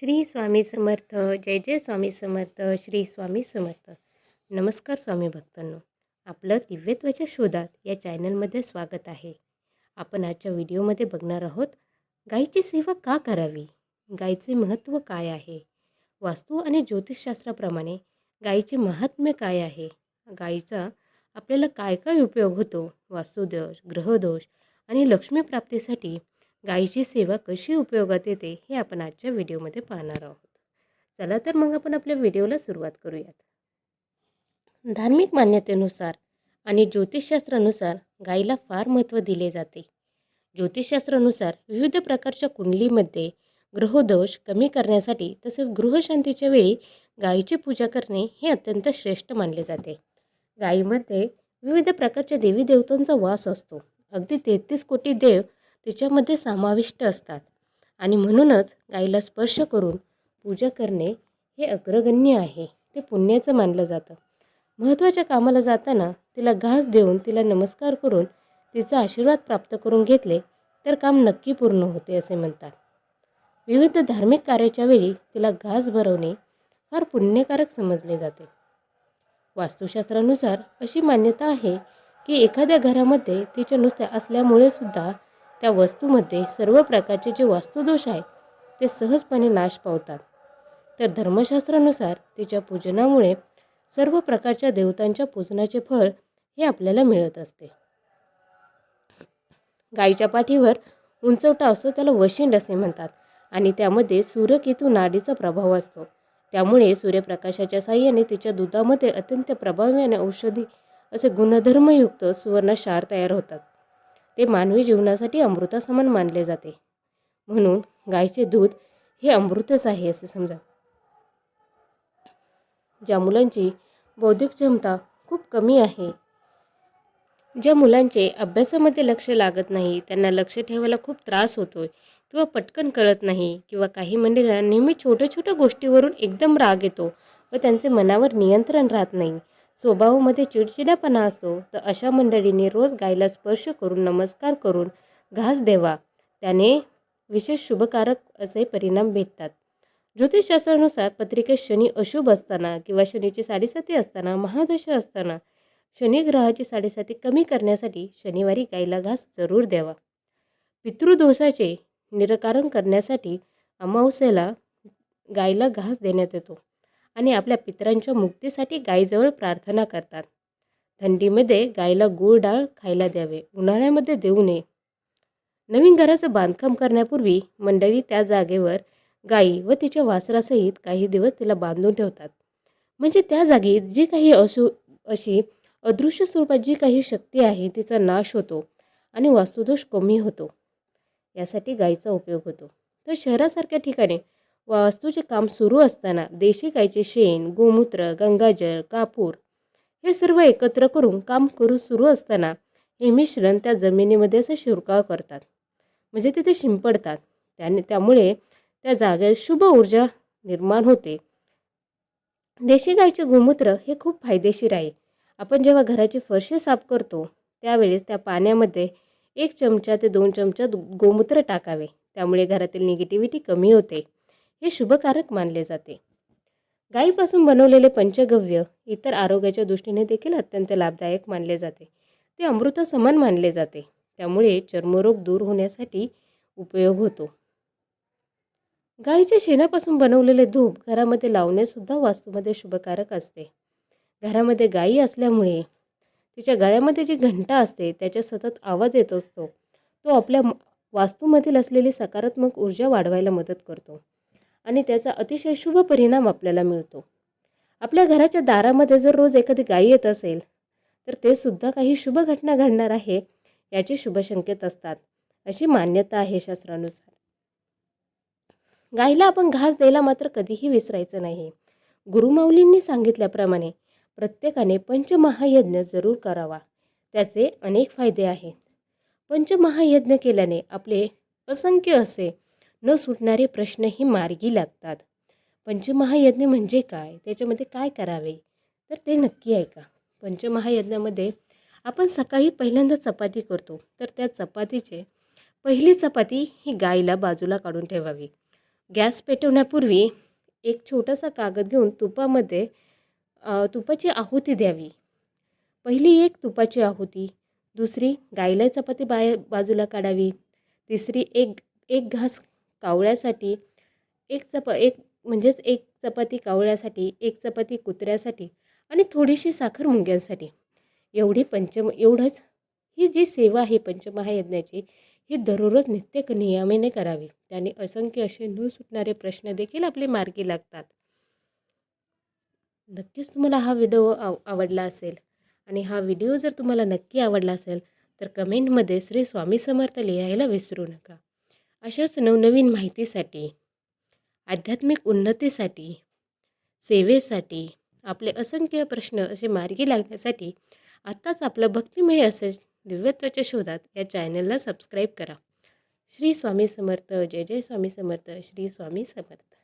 श्री स्वामी समर्थ. जय जय स्वामी समर्थ. श्री स्वामी समर्थ. नमस्कार स्वामी भक्तांनो, आपलं दिव्यत्वाच्या शोधात या चॅनलमध्ये स्वागत आहे. आपण आजच्या व्हिडिओमध्ये बघणार आहोत, गायीची सेवा का करावी, गायीचे महत्त्व काय आहे, वास्तू आणि ज्योतिषशास्त्राप्रमाणे गायीचे महात्म्य काय आहे, गायीचा आपल्याला काय काय उपयोग होतो, वास्तुदोष, ग्रहदोष आणि लक्ष्मीप्राप्तीसाठी गायीची सेवा कशी उपयोगात येते हे आपण आजच्या व्हिडिओमध्ये पाहणार आहोत. चला तर मग आपण आपल्या व्हिडिओला सुरुवात करूयात. धार्मिक मान्यतेनुसार आणि ज्योतिषशास्त्रानुसार गायीला फार महत्त्व दिले जाते. ज्योतिषशास्त्रानुसार विविध प्रकारच्या कुंडलीमध्ये ग्रहदोष कमी करण्यासाठी तसेच गृहशांतीच्या वेळी गायीची पूजा करणे हे अत्यंत श्रेष्ठ मानले जाते. गायीमध्ये विविध प्रकारच्या देवी देवतांचा वास असतो. अगदी 33 कोटी देव तिच्यामध्ये समाविष्ट असतात आणि म्हणूनच गायीला स्पर्श करून पूजा करणे हे अग्रगण्य आहे, ते पुण्याचं मानलं जातं. महत्त्वाच्या कामाला जाताना तिला घास देऊन तिला नमस्कार करून तिचा आशीर्वाद प्राप्त करून घेतले तर काम नक्की पूर्ण होते असे म्हणतात. विविध धार्मिक कार्याच्या वेळी तिला घास भरवणे फार पुण्यकारक समजले जाते. वास्तुशास्त्रानुसार अशी मान्यता आहे की एखाद्या घरामध्ये तिच्या नुसत्या असल्यामुळे सुद्धा त्या वस्तूमध्ये सर्व प्रकारचे जे वास्तुदोष आहेत ते सहजपणे नाश पावतात. तर धर्मशास्त्रानुसार तिच्या पूजनामुळे सर्व प्रकारच्या देवतांच्या पूजनाचे फळ हे आपल्याला मिळत असते. गायीच्या पाठीवर उंचवटा असतो, त्याला वशिंड असे म्हणतात आणि त्यामध्ये सूर्यकेतू नाडीचा प्रभाव असतो. त्यामुळे सूर्यप्रकाशाच्या साहाय्याने तिच्या दुधामध्ये अत्यंत प्रभावी आणि औषधी असे गुणधर्मयुक्त सुवर्ण क्षार तयार होतात. ते मानवी जीवनासाठी अमृतासमान मानले जाते. म्हणून गायीचे दूध हे अमृतच आहे असे समजा. ज्या मुलांची बौद्धिक क्षमता खूप कमी आहे, ज्या मुलांचे अभ्यासामध्ये लक्ष लागत नाही, त्यांना लक्ष ठेवायला खूप त्रास होतोय किंवा पटकन कळत नाही किंवा काही मंडळींना नेहमी छोट्या छोट्या गोष्टीवरून एकदम राग येतो व त्यांचे मनावर नियंत्रण राहत नाही, स्वभावामध्ये चिडचिडापणा असतो, तर अशा मंडळींनी रोज गायीला स्पर्श करून नमस्कार करून घास द्यावा. त्याने विशेष शुभकारक असे परिणाम भेटतात. ज्योतिषशास्त्रानुसार पत्रिकेत शनी अशुभ असताना किंवा शनीची साडेसाती असताना, महादशा असताना शनी ग्रहाची साडेसाती कमी करण्यासाठी शनिवारी गायीला घास जरूर द्यावा. पितृदोषाचे निराकरण करण्यासाठी अमावस्येला गायीला घास देण्यात येतो आणि आपल्या पितरांच्या मुक्तीसाठी गायीजवळ प्रार्थना करतात. थंडीमध्ये गायीला गूळ डाळ खायला द्यावे, उन्हाळ्यामध्ये देऊ नये. नवीन घराचं बांधकाम करण्यापूर्वी मंडळी त्या जागेवर गायी व तिच्या वासरासहित काही दिवस तिला बांधून ठेवतात. म्हणजे त्या जागी जी काही अशी अदृश्य स्वरूपात जी काही शक्ती आहे तिचा नाश होतो आणि वास्तुदोष कमी होतो. यासाठी गायीचा उपयोग होतो. तर शहरासारख्या ठिकाणी वास्तूचे काम सुरू असताना देशी गायीचे शेण, गोमूत्र, गंगाजल, कापूर हे सर्व एकत्र करून काम सुरू असताना हे मिश्रण त्या जमिनीमध्ये असं शिरकाव करतात, म्हणजे तिथे शिंपडतात. त्यामुळे त्या जागेत शुभ ऊर्जा निर्माण होते. देशी गायीचे गोमूत्र हे खूप फायदेशीर आहे. आपण जेव्हा घराची फरशी साफ करतो त्यावेळेस त्या पाण्यामध्ये 1 चमचा ते 2 चमचा गोमूत्र टाकावे. त्यामुळे घरातील निगेटिव्हिटी कमी होते. हे शुभकारक मानले जाते. गायीपासून बनवलेले पंचगव्य इतर आरोग्याच्या दृष्टीने देखील अत्यंत लाभदायक मानले जाते. ते अमृतासमान मानले जाते. त्यामुळे चर्मरोग दूर होण्यासाठी उपयोग होतो. गायीच्या शेणापासून बनवलेले धूप घरामध्ये लावणेसुद्धा वास्तूमध्ये शुभकारक असते. घरामध्ये गायी असल्यामुळे तिच्या गळ्यामध्ये जी घंटा असते त्याच्या सतत आवाज येत असतो, तो आपल्या वास्तूमधील असलेली सकारात्मक ऊर्जा वाढवायला मदत करतो आणि त्याचा अतिशय शुभ परिणाम आपल्याला मिळतो. आपल्या घराच्या दारामध्ये जर रोज एखादी गायी येत असेल तर ते सुद्धा काही शुभ घटना घडणार आहे याचे शुभ संकेत असतात, अशी मान्यता आहे शास्त्रानुसार. गायीला आपण घास द्यायला मात्र कधीही विसरायचं नाही. गुरुमाऊलींनी सांगितल्याप्रमाणे प्रत्येकाने पंचमहायज्ञ जरूर करावा. त्याचे अनेक फायदे आहेत. पंचमहायज्ञ केल्याने आपले असंख्य असे न सुटणारे प्रश्नही मार्गी लागतात. पंचमहायज्ञ म्हणजे काय, त्याच्यामध्ये काय करावे, तर ते नक्की ऐका. पंचमहायज्ञामध्ये आपण सकाळी पहिल्यांदा चपाती करतो, तर त्या चपातीचे पहिली चपाती ही गायीला बाजूला काढून ठेवावी. गॅस पेटवण्यापूर्वी एक छोटासा कागद घेऊन तुपाची आहुती द्यावी. पहिली एक तुपाची आहुती, दुसरी गाईला चपाती बाजूला काढावी, तिसरी एक एक घास कावळ्यासाठी, एक चपाती कावळ्यासाठी, एक चपाती कुत्र्यासाठी आणि थोडीशी साखर मुंग्यांसाठी. एवढंच ही जी सेवा आहे पंचमहायज्ञाची, ही दररोज नियमाने करावी. त्याने असंख्य असे न सुटणारे प्रश्न देखील आपले मार्गी लागतात. नक्कीच तुम्हाला हा व्हिडिओ आवडला असेल आणि हा व्हिडिओ जर तुम्हाला नक्की आवडला असेल तर कमेंटमध्ये श्री स्वामी समर्थ लिहायला विसरू नका. अशाच नवनवीन माहितीसाठी, आध्यात्मिक उन्नतीसाठी, सेवेसाठी, आपले असंख्य प्रश्न असे मार्गी लागण्यासाठी आत्ताच आपलं भक्तिमय असे दिव्यत्वाच्या शोधात या चॅनलला सबस्क्राईब करा. श्री स्वामी समर्थ. जय जय स्वामी समर्थ. श्री स्वामी समर्थ.